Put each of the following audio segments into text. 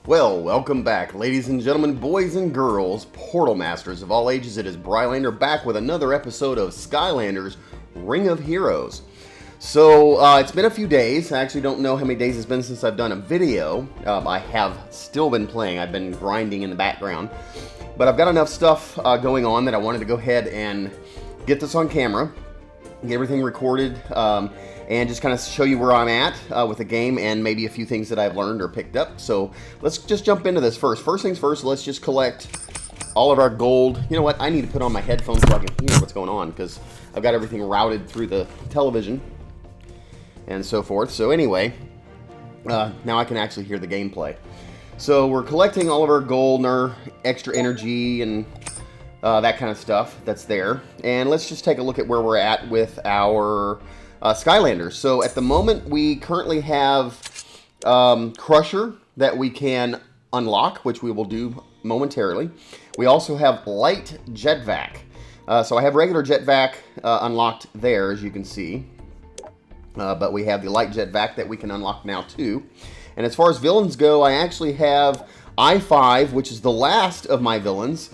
Well, welcome back, ladies and gentlemen, boys and girls, Portal Masters of all ages. It is Brylander back with another episode of Skylanders Ring of Heroes. So, it's been a few days. I actually don't know how many days it's been since I've done a video. I have still been playing. I've been grinding in the background. But I've got enough stuff going on that I wanted to go ahead and get this on camera, get everything recorded, and just kind of show you where I'm at with the game and maybe a few things that I've learned or picked up. So let's just jump into this first. First things first, let's just collect all of our gold. You know what? I need to put on my headphones so I can hear what's going on because I've got everything routed through the television and so forth. So anyway, now I can actually hear the gameplay. So we're collecting all of our gold and our extra energy and that kind of stuff that's there. And let's just take a look at where we're at with our Skylanders. So at the moment, we currently have Crusher that we can unlock, which we will do momentarily. We also have Light Jet Vac. So I have regular Jet Vac unlocked there, as you can see. But we have the Light Jet Vac that we can unlock now, too. And as far as villains go, I actually have I-5, which is the last of my villains.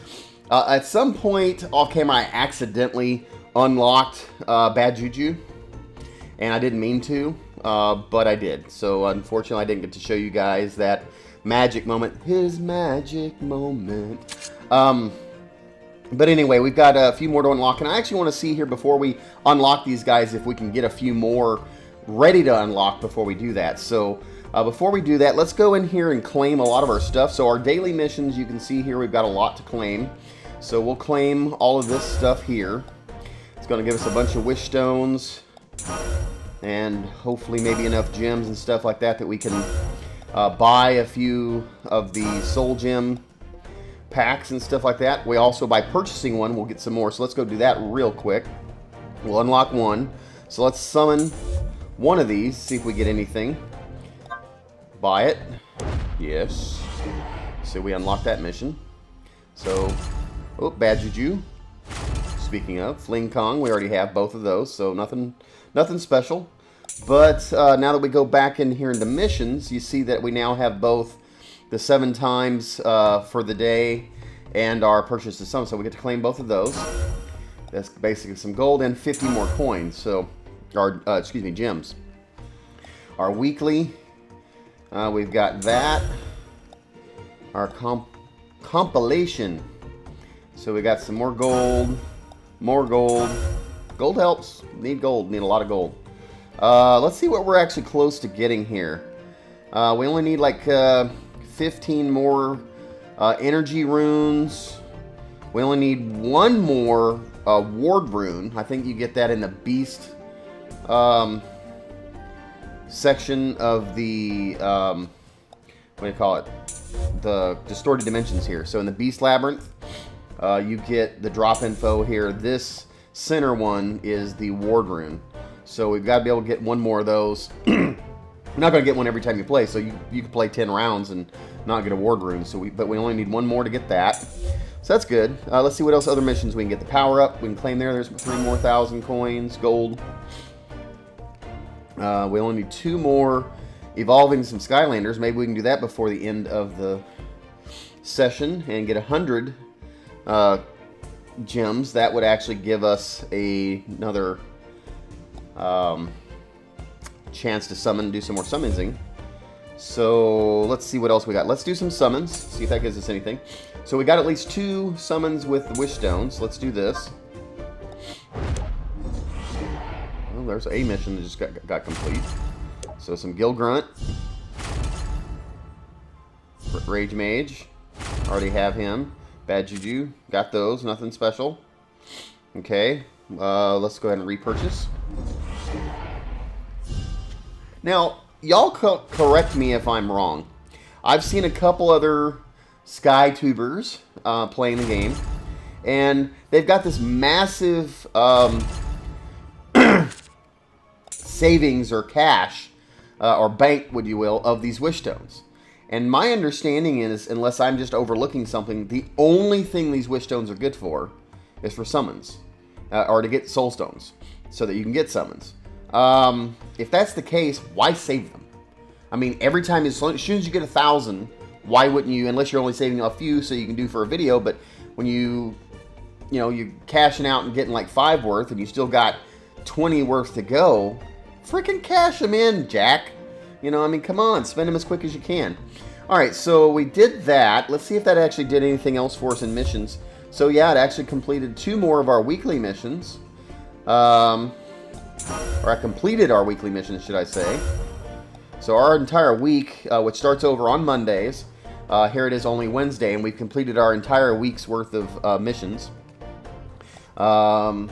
At some point off camera, I accidentally unlocked Bad Juju. And I didn't mean to, but I did. So unfortunately, I didn't get to show you guys that magic moment. His magic moment. But anyway, we've got a few more to unlock. And I actually want to see here before we unlock these guys if we can get a few more ready to unlock before we do that. So before we do that, let's go in here and claim a lot of our stuff. So our daily missions, you can see here, we've got a lot to claim. So we'll claim all of this stuff here. It's going to give us a bunch of wish stones. And hopefully maybe enough gems and stuff like that that we can buy a few of the soul gem packs and stuff like that. We also, by purchasing one, we'll get some more. So let's go do that real quick. We'll unlock one. So let's summon one of these, see if we get anything. Buy it. Yes. So we unlock that mission. So, oh, Bad Juju. Speaking of, Fling Kong, we already have both of those, so nothing special. But now that we go back in here into missions, you see that we now have both the 7 times for the day and our purchase of some. So we get to claim both of those. That's basically some gold and 50 more coins. So, or excuse me, gems. Our weekly, we've got that. Our compilation. So we got some more gold. More gold. Gold helps. Need gold. Need a lot of gold. Let's see what we're actually close to getting here. We only need like 15 more energy runes. We only need one more ward rune. I think you get that in the beast section of the what do you call it? The Distorted Dimensions here. So in the beast labyrinth, you get the drop info here. This center one is the ward rune. So we've got to be able to get one more of those. You're not going to get one every time you play, so you can play 10 rounds and not get a ward rune. But we only need one more to get that. So that's good. Let's see what else other missions we can get. The power up, we can claim there. There's 3,000 more coins, gold. We only need 2 more evolving some Skylanders. Maybe we can do that before the end of the session and get 100 gems. That would actually give us another chance to summon, do some more summoning. So let's see what else we got. Let's do some summons, see if that gives us anything. So we got at least 2 summons with the wish stones. Let's do this. Well, there's a mission that just got complete. So some Gil Grunt, Rage Mage, already have him. Bad Juju, got those, nothing special. Okay, let's go ahead and repurchase. Now, y'all correct me if I'm wrong. I've seen a couple other SkyTubers playing the game, and they've got this massive savings or cash, or bank, would you will, of these wish stones. And my understanding is, unless I'm just overlooking something, the only thing these wish stones are good for is for summons, or to get soul stones, so that you can get summons. If that's the case, why save them? I mean, every time, as soon as you get 1,000, why wouldn't you, unless you're only saving a few so you can do for a video, but when you're cashing out and getting like 5 worth and you still got 20 worth to go, freaking cash them in, Jack. You know, I mean, come on, spend them as quick as you can. All right, so we did that. Let's see if that actually did anything else for us in missions. So yeah, it actually completed 2 more of our weekly missions. Or I completed our weekly missions, should I say. So our entire week, which starts over on Mondays, here it is only Wednesday, and we've completed our entire week's worth of missions. So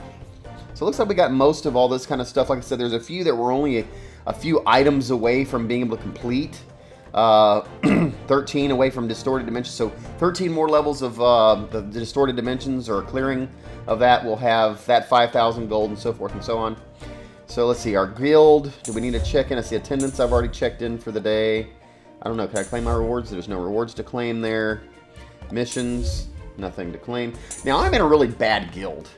it looks like we got most of all this kind of stuff. Like I said, there's a few that were only a few items away from being able to complete. 13 away from Distorted Dimension. So 13 more levels of the Distorted Dimensions, or clearing of that, will have that 5,000 gold and so forth and so on. So let's see, our guild, do we need to check in? I see attendance, I've already checked in for the day. I don't know, can I claim my rewards? There's no rewards to claim there. Missions, nothing to claim. Now, I'm in a really bad guild.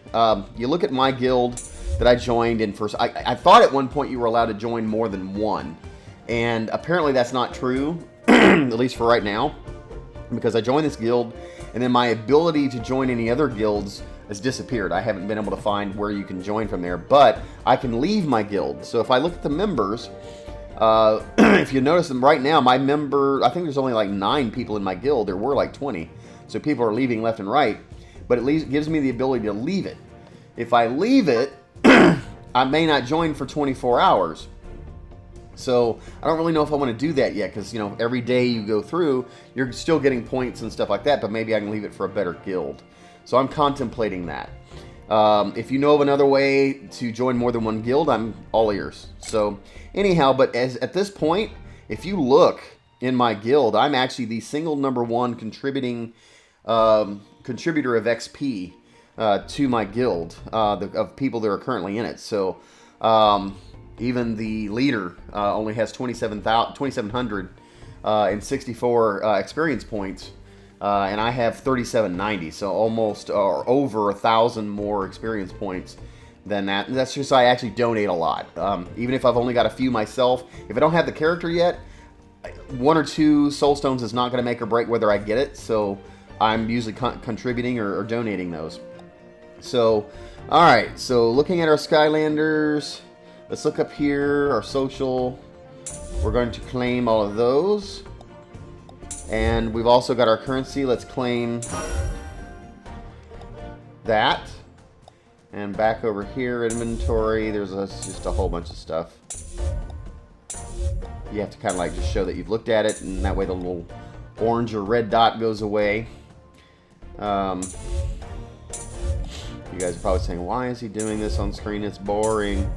You look at my guild that I joined in first. I thought at one point you were allowed to join more than one. And apparently that's not true, at least for right now, because I joined this guild, and then my ability to join any other guilds has disappeared. I haven't been able to find where you can join from there, but I can leave my guild. So if I look at the members, if you notice them right now, my member, I think there's only like 9 people in my guild. There were like 20. So people are leaving left and right, but at least gives me the ability to leave it. If I leave it, I may not join for 24 hours. So I don't really know if I want to do that yet, because, you know, every day you go through, you're still getting points and stuff like that, but maybe I can leave it for a better guild. So I'm contemplating that. If you know of another way to join more than one guild, I'm all ears. So anyhow, but at this point, if you look in my guild, I'm actually the single #1 contributor of XP to my guild, of people that are currently in it. So even the leader only has 2,700 and 64 experience points, and I have 3,790, so almost or over 1,000 more experience points than that. And that's just, I actually donate a lot. Even if I've only got a few myself, if I don't have the character yet, 1 or 2 soul stones is not going to make or break whether I get it, so I'm usually contributing or donating those. So, alright, so looking at our Skylanders, let's look up here, our social. We're going to claim all of those. And we've also got our currency. Let's claim that. And back over here, inventory, there's just a whole bunch of stuff. You have to kind of like just show that you've looked at it, and that way the little orange or red dot goes away. You guys are probably saying, why is he doing this on screen? It's boring.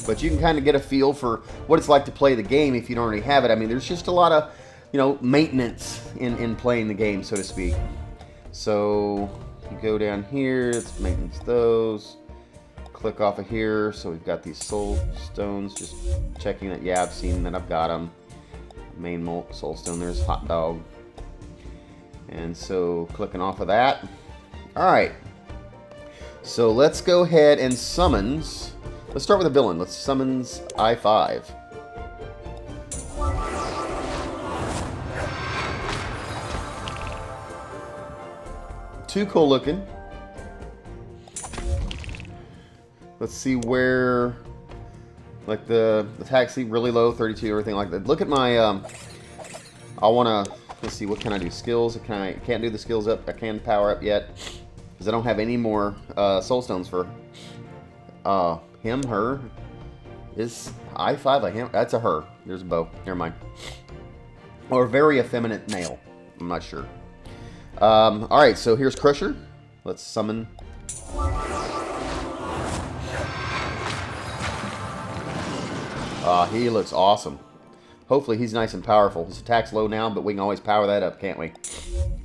But you can kind of get a feel for what it's like to play the game if you don't already have it. I mean, there's just a lot of, you know, maintenance in playing the game, so to speak. So you go down here, let's maintenance those. Click off of here, so we've got these soul stones, just checking that, yeah, I've seen that, I've got them. Main soul stone, there's hot dog. And so clicking off of that. Alright, so let's go ahead and summons. Let's start with a villain. Let's summons I-5. Too cool looking. Let's see where, like the taxi really low, 32, everything like that. Look at my, I want to, let's see, what can I do? Skills, can't do the skills up, I can't power up yet, because I don't have any more soul stones for him, her. Is I-5 a him? That's a her. There's a bow. Never mind. Or very effeminate male. I'm not sure. Alright, so here's Crusher. Let's summon. He looks awesome. Hopefully he's nice and powerful. His attack's low now, but we can always power that up, can't we?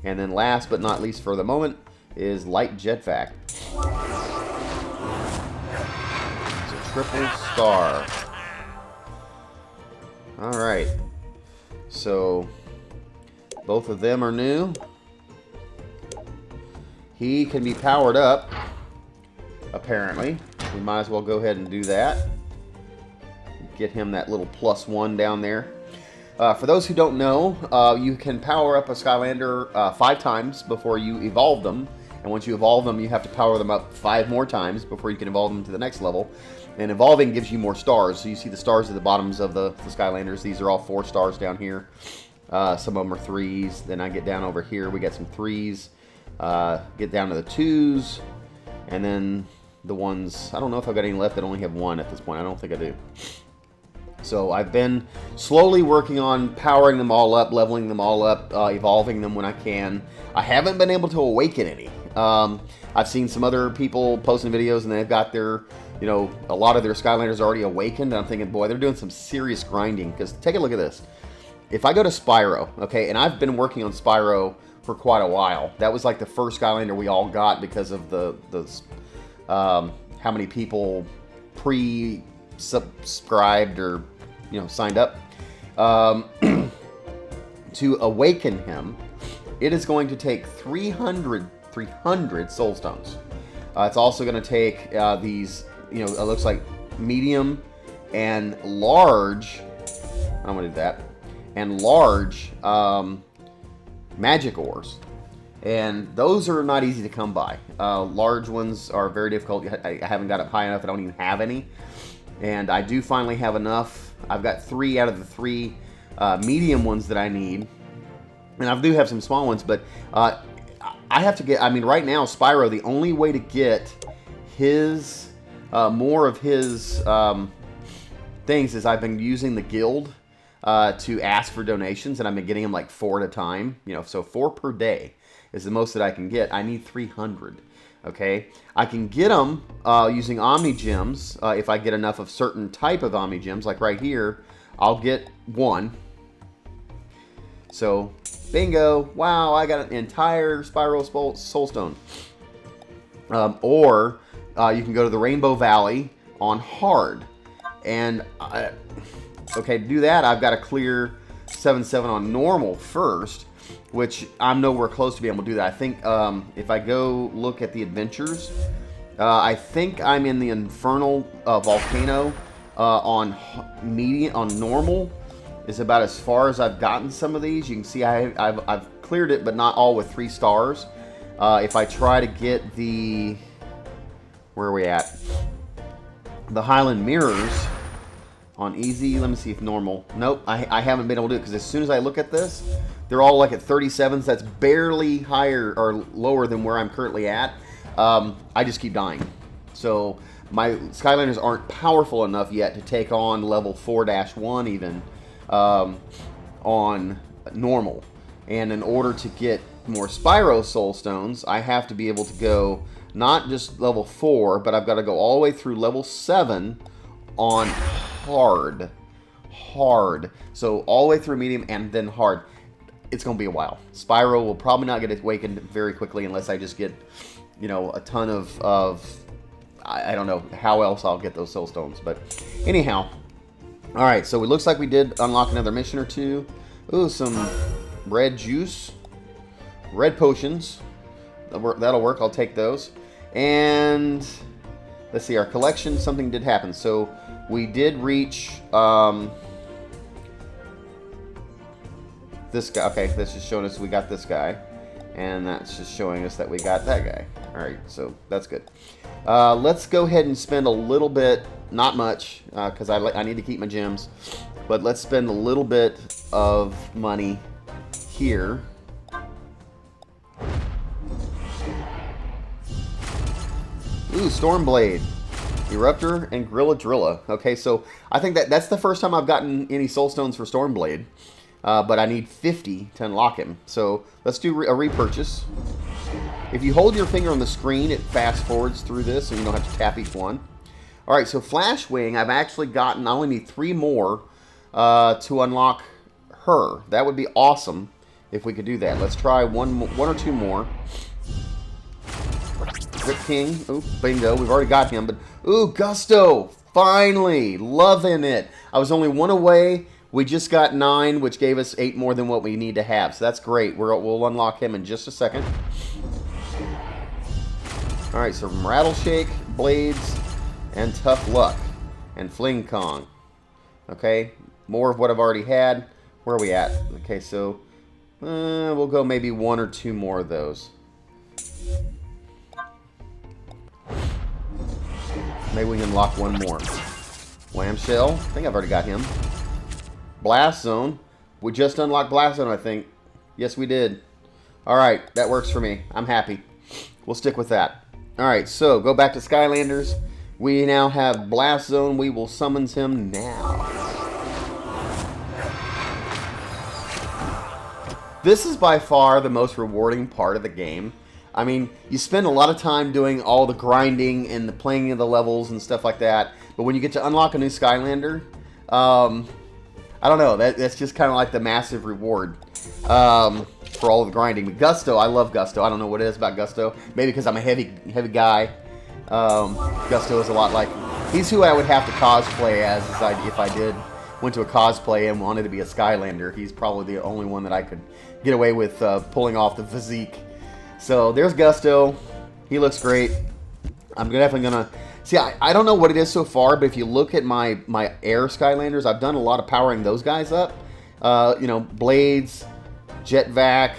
And then last but not least for the moment is Light Jet Vac. It's a triple star. Alright. So both of them are new. He can be powered up, apparently. We might as well go ahead and do that. Get him that little +1 down there. For those who don't know, you can power up a Skylander 5 times before you evolve them. And once you evolve them, you have to power them up 5 more times before you can evolve them to the next level. And evolving gives you more stars. So you see the stars at the bottoms of the Skylanders. These are all 4 stars down here. Some of them are 3s. Then I get down over here. We got some 3s. Get down to the 2s. And then the ones... I don't know if I've got any left. I only have 1 at this point. I don't think I do. So I've been slowly working on powering them all up, leveling them all up, evolving them when I can. I haven't been able to awaken any. I've seen some other people posting videos and they've got their, you know, a lot of their Skylanders already awakened. And I'm thinking, boy, they're doing some serious grinding. Because take a look at this. If I go to Spyro, okay, and I've been working on Spyro for quite a while. That was like the first Skylander we all got because of the how many people subscribed or, you know, signed up. To awaken him, it is going to take 300 soul stones. It's also going to take these, you know, it looks like medium and large. I'm going to do that. And large magic ores. And those are not easy to come by. Large ones are very difficult. I haven't got up high enough. I don't even have any. And I do finally have enough. I've got 3 out of the 3 medium ones that I need. And I do have some small ones, but I have to get, I mean, right now, Spyro, the only way to get his, more of his things is I've been using the guild to ask for donations, and I've been getting them like 4 at a time. You know, so 4 per day is the most that I can get. I need 300. Okay, I can get them using Omni Gems if I get enough of certain type of Omni Gems. Like right here, I'll get 1. So, bingo! Wow, I got an entire Spyro Soulstone. Or you can go to the Rainbow Valley on hard, and okay, to do that, I've got to clear 7-7 on normal first. Which I'm nowhere close to being able to do that. I think if I go look at the adventures, I think I'm in the Infernal Volcano on normal. Is about as far as I've gotten some of these. You can see I've cleared it, but not all with 3 stars. If I try to get the... Where are we at? The Highland Mirrors on easy. Let me see if normal. Nope, I haven't been able to do it because as soon as I look at this, they're all like at 37s. That's barely higher or lower than where I'm currently at. I just keep dying. So my Skylanders aren't powerful enough yet to take on level 4-1 even on normal. And in order to get more Spyro Soul Stones, I have to be able to go not just level 4, but I've got to go all the way through level 7 on hard. So all the way through medium and then hard. It's going to be a while. Spyro will probably not get awakened very quickly unless I just get, you know, a ton of I don't know how else I'll get those soul stones. But anyhow, all right. So it looks like we did unlock another mission or 2. Ooh, some red juice, red potions. That'll work. I'll take those. And let's see, our collection. Something did happen. So we did reach. This guy, okay, that's just showing us we got this guy, and that's just showing us that we got that guy. All right, so that's good. Let's go ahead and spend a little bit, not much, because I need to keep my gems, but let's spend a little bit of money here. Ooh, Stormblade, Eruptor, and Gorilla Drilla. Okay, so I think that's the first time I've gotten any soul stones for Stormblade. But I need 50 to unlock him. So let's do a repurchase. If you hold your finger on the screen, it fast forwards through this, so you don't have to tap each one. All right, so Flash Wing, I've actually gotten. I only need 3 more to unlock her. That would be awesome if we could do that. Let's try one or 2 more. Rip King. Ooh, bingo. We've already got him, but ooh, Gusto. Finally, loving it. I was only 1 away. We just got 9, which gave us 8 more than what we need to have. So that's great. We'll unlock him in just a second. All right, so Rattleshake, Blades, and Tough Luck, and Fling Kong. Okay, more of what I've already had. Where are we at? Okay, so we'll go maybe 1 or 2 more of those. Maybe we can unlock 1 more. Wham Shell. I think I've already got him. Blast Zone. We just unlocked Blast Zone, I think. Yes, we did. Alright, that works for me. I'm happy. We'll stick with that. Alright, so go back to Skylanders. We now have Blast Zone. We will summons him now. This is by far the most rewarding part of the game. I mean, you spend a lot of time doing all the grinding and the playing of the levels and stuff like that. But when you get to unlock a new Skylander, I don't know. That's just kind of like the massive reward for all of the grinding. But Gusto, I love Gusto. I don't know what it is about Gusto. Maybe because I'm a heavy guy. Gusto is a lot like... He's who I would have to cosplay as if I went to a cosplay and wanted to be a Skylander. He's probably the only one that I could get away with pulling off the physique. So there's Gusto. He looks great. I'm definitely going to... See, I don't know what it is so far, but if you look at my air Skylanders, I've done a lot of powering those guys up. You know, Blades, Jet Vac,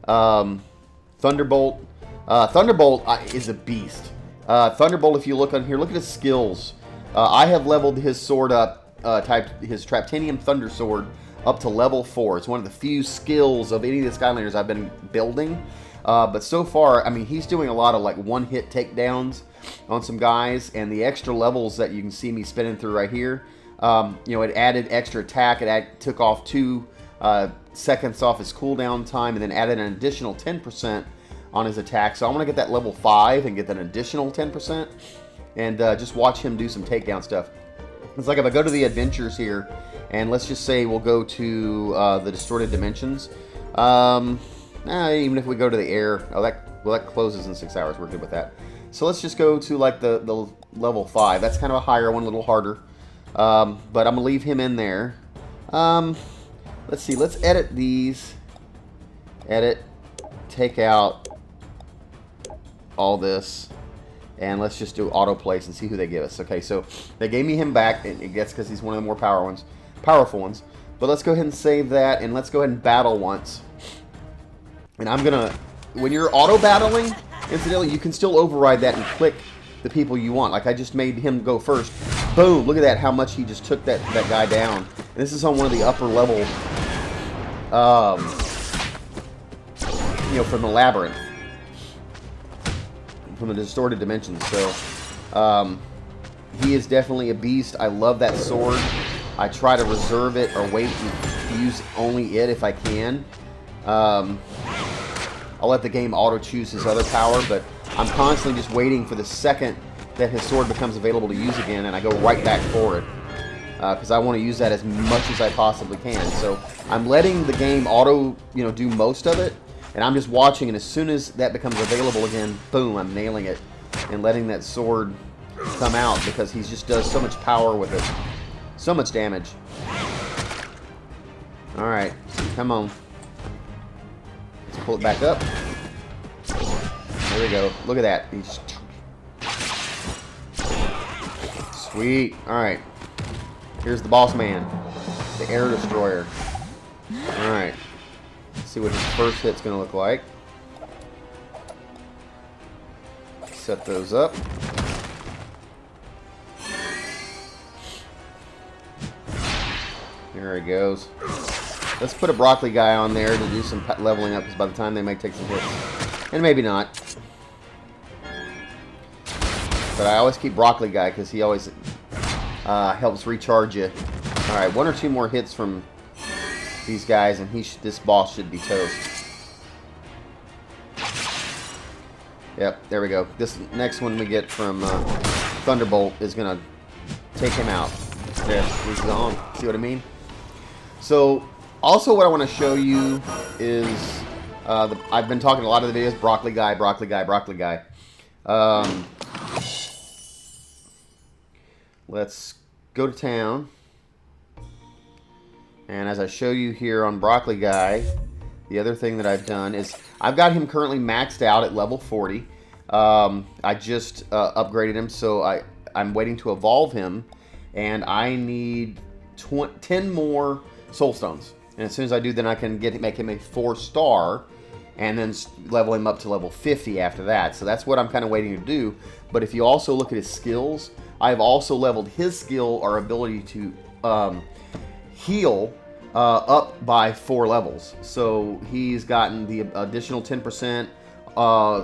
Thunderbolt. Thunderbolt is a beast. Thunderbolt, if you look on here, look at his skills. I have leveled his sword up, his Traptanium Thunder Sword up to level 4. It's one of the few skills of any of the Skylanders I've been building. But so far, I mean, he's doing a lot of like one-hit takedowns on some guys, and the extra levels that you can see me spinning through right here, you know, it added extra attack. It took off 2 seconds off his cooldown time, and then added an additional 10% on his attack. So I want to get that level 5 and get that additional 10%, and just watch him do some takedown stuff. It's like if I go to the adventures here, and let's just say we'll go to the Distorted Dimensions. Even if we go to the air, that closes in 6 hours. We're good with that. So let's just go to like the level 5. That's kind of a higher one, a little harder. But I'm gonna leave him in there. Let's see. Let's edit these. Edit. Take out all this, and let's just do autoplace and see who they give us. Okay, so they gave me him back, and I guess because he's one of the more powerful ones. But let's go ahead and save that, and let's go ahead and battle once. And I'm gonna, when you're auto battling, incidentally, you can still override that and click the people you want. Like I just made him go first. Boom! Look at that, how much he just took that guy down. And this is on one of the upper level, you know, from the labyrinth, from the Distorted Dimension. So he is definitely a beast. I love that sword. I try to reserve it or wait and use only it if I can. I'll let the game auto-choose his other power, but I'm constantly just waiting for the second that his sword becomes available to use again, and I go right back for it. Because I want to use that as much as I possibly can. So I'm letting the game auto, you know, do most of it, and I'm just watching, and as soon as that becomes available again, boom, I'm nailing it and letting that sword come out, because he just does so much power with it. So much damage. Alright, come on. Let's pull it back up. There we go. Look at that. He's... Sweet. Alright. Here's the boss man. The Air Destroyer. Alright. Let's see what his first hit's going to look like. Set those up. There he goes. Let's put a broccoli guy on there to do some leveling up, because by the time they might take some hits. And maybe not. But I always keep broccoli guy because he always helps recharge you. Alright, 1 or 2 more hits from these guys, and this boss should be toast. Yep, there we go. This next one we get from Thunderbolt is going to take him out. There, he's gone. See what I mean? So, also what I want to show you is, I've been talking a lot of the videos, broccoli guy, broccoli guy, broccoli guy. Let's go to town. And as I show you here on broccoli guy, the other thing that I've done is, I've got him currently maxed out at level 40. I just upgraded him, so I'm waiting to evolve him. And I need 10 more soul stones. And as soon as I do, then I can make him a 4-star, and then level him up to level 50 after that. So that's what I'm kind of waiting to do. But if you also look at his skills, I've also leveled his skill or ability to heal up by 4 levels. So he's gotten the additional 10%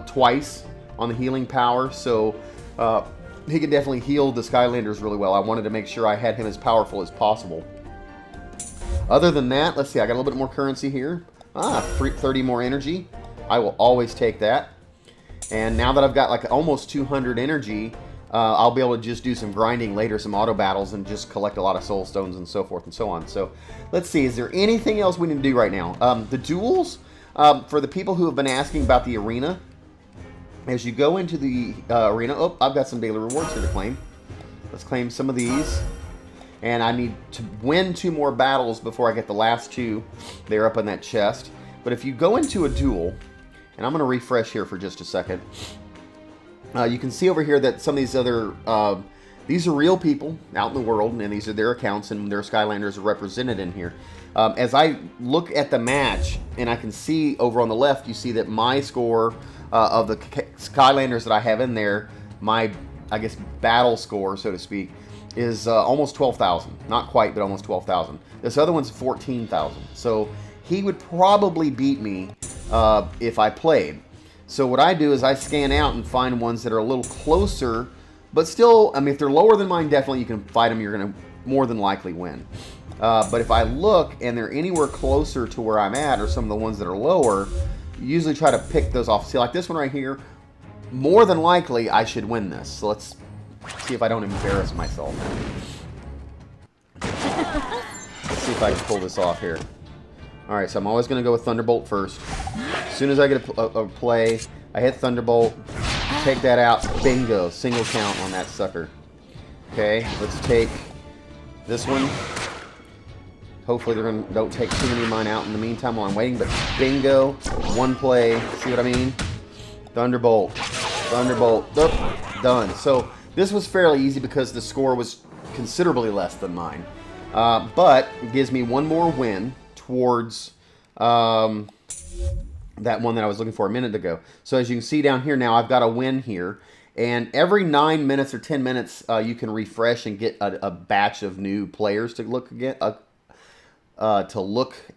twice on the healing power. So he can definitely heal the Skylanders really well. I wanted to make sure I had him as powerful as possible. Other than that, let's see, I got a little bit more currency here. 30 more energy. I will always take that. And now that I've got like almost 200 energy, I'll be able to just do some grinding later, some auto battles, and just collect a lot of soul stones and so forth and so on. So let's see, is there anything else we need to do right now? The duels, for the people who have been asking about the arena, as you go into the arena, oh, I've got some daily rewards here to claim. Let's claim some of these. And I need to win 2 more battles before I get the last 2. They're up in that chest. But if you go into a duel, and I'm going to refresh here for just a second. You can see over here that some of these other, these are real people out in the world, and these are their accounts, and their Skylanders are represented in here. As I look at the match, and I can see over on the left, you see that my score of the Skylanders that I have in there, my, I guess, battle score, so to speak, is almost 12,000. Not quite, but almost 12,000. This other one's 14,000. So he would probably beat me if I played. So what I do is I scan out and find ones that are a little closer, but still, I mean, if they're lower than mine, definitely you can fight them. You're going to more than likely win. But if I look and they're anywhere closer to where I'm at, or some of the ones that are lower, usually try to pick those off. See, like this one right here, more than likely I should win this. So let's see if I don't embarrass myself. Let's see if I can pull this off here. Alright, so I'm always going to go with Thunderbolt first. As soon as I get a play, I hit Thunderbolt, take that out, bingo, single count on that sucker. Okay, let's take this one. Hopefully they don't take too many of mine out in the meantime while I'm waiting, but bingo, 1 play, see what I mean? Thunderbolt, Thunderbolt, oh, done. So this was fairly easy because the score was considerably less than mine. But it gives me 1 more win towards that one that I was looking for a minute ago. So as you can see down here now, I've got a win here. And every 9 minutes or 10 minutes, you can refresh and get a batch of new players to look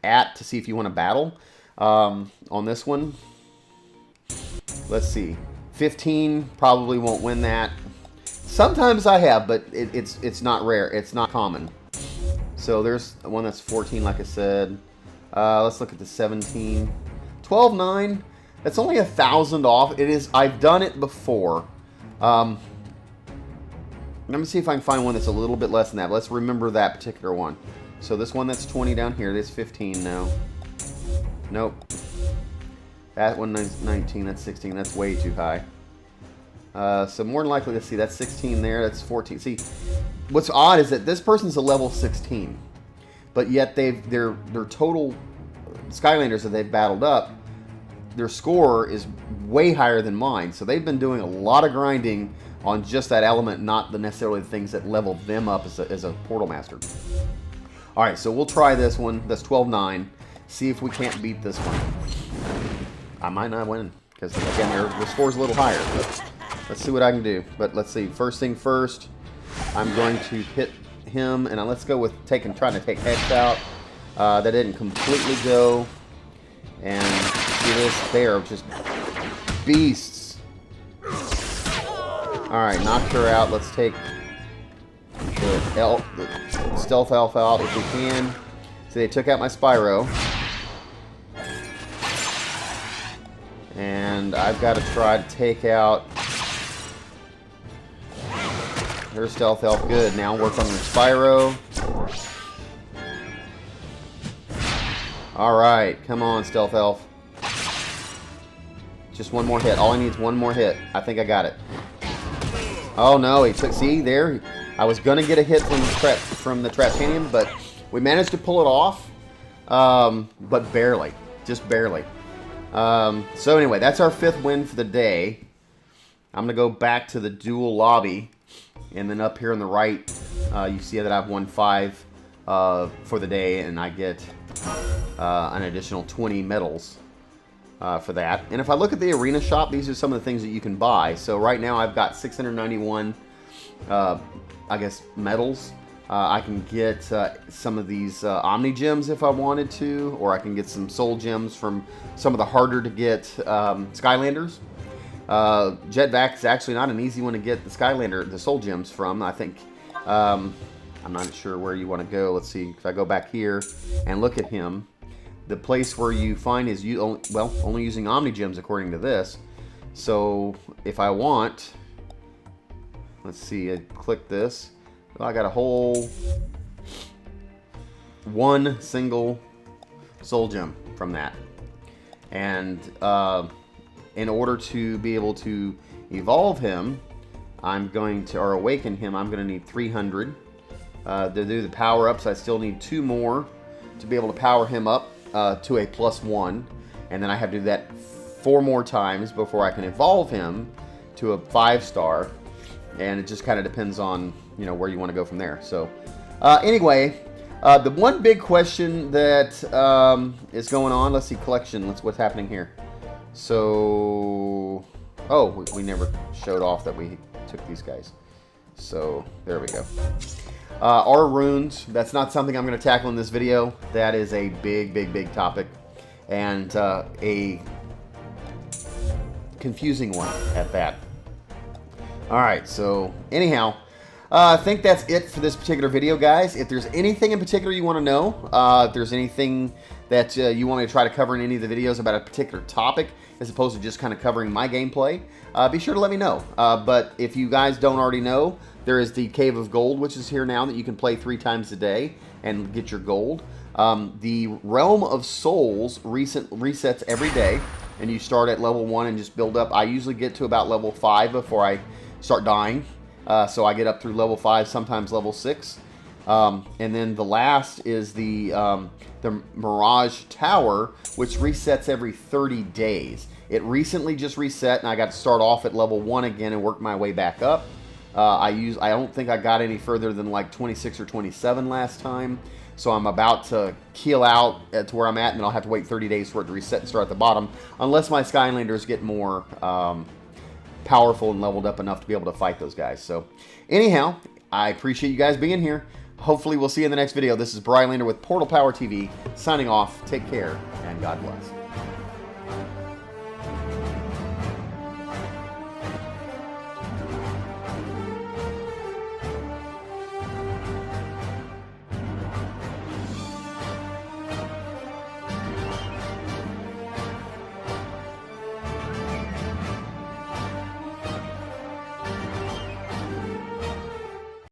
at to see if you want to battle. On this one, let's see. 15 probably won't win that. Sometimes I have, but it's not rare. It's not common. So there's one that's 14, like I said. Let's look at the 17. 12.9. That's only 1,000 off. It is. I've done it before. Let me see if I can find one that's a little bit less than that. But let's remember that particular one. So this one that's 20 down here. It's 15 now. Nope. That one 19. That's 16. That's way too high. So more than likely, let's see, that's 16 there, that's 14. See, what's odd is that this person's a level 16, but yet their total Skylanders that they've battled up, their score is way higher than mine. So they've been doing a lot of grinding on just that element, not necessarily the things that level them up as a Portal Master. All right, so we'll try this one. That's 12.9. See if we can't beat this one. I might not win because again, their score's a little higher. But let's see what I can do. But let's see. First thing first, I'm going to hit him, and let's go with trying to take Hex out. That didn't completely go. And see this? They are just beasts. Alright, knocked her out. Let's take the Stealth Elf out if we can. So they took out my Spyro. And I've got to try to take out her Stealth Elf. Good. Now work on the Spyro. Alright, come on, Stealth Elf. Just one more hit. All I need is one more hit. I think I got it. Oh no, he took, see there? I was going to get a hit from the Traptanium, but we managed to pull it off. But barely. Just barely. So anyway, that's our 5th win for the day. I'm going to go back to the dual lobby. And then up here on the right, you see that I've won 5 for the day, and I get an additional 20 medals for that. And if I look at the arena shop, these are some of the things that you can buy. So right now I've got 691, I guess, medals. I can get some of these Omni Gems if I wanted to, or I can get some Soul Gems from some of the harder to get Skylanders. Jet Vac is actually not an easy one to get the Soul Gems from. I think, I'm not sure where you want to go. Let's see, if I go back here and look at him, the place where you find is only using Omni Gems according to this. So if I want, let's see, I click this. Well, I got a whole one single Soul Gem from that. And in order to be able to evolve him, or awaken him, I'm going to need 300. To do the power-ups, I still need 2 more to be able to power him up to a +1. And then I have to do that 4 more times before I can evolve him to a 5-star. And it just kind of depends on, where you want to go from there. So anyway, the one big question that is going on, let's see, collection, what's happening here. So, we never showed off that we took these guys. So there we go. Our runes, that's not something I'm going to tackle in this video. That is a big topic, and a confusing one at that. Alright, so anyhow, I think that's it for this particular video, guys. If there's anything in particular you want to know, if there's anything that you want me to try to cover in any of the videos about a particular topic, as opposed to just kind of covering my gameplay, be sure to let me know. But if you guys don't already know, there is the Cave of Gold, which is here now, that you can play 3 times a day and get your gold. The Realm of Souls resets every day, and you start at level 1 and just build up. I usually get to about level 5 before I start dying. So I get up through level 5, sometimes level 6. And then the last is the Mirage Tower, which resets every 30 days. It recently just reset, and I got to start off at level 1 again and work my way back up. I don't think I got any further than like 26 or 27 last time. So I'm about to keel out to where I'm at, and then I'll have to wait 30 days for it to reset and start at the bottom, unless my Skylanders get more powerful and leveled up enough to be able to fight those guys. So anyhow, I appreciate you guys being here. Hopefully we'll see you in the next video. This is Brylander with PortalPowerTV signing off. Take care, and God bless.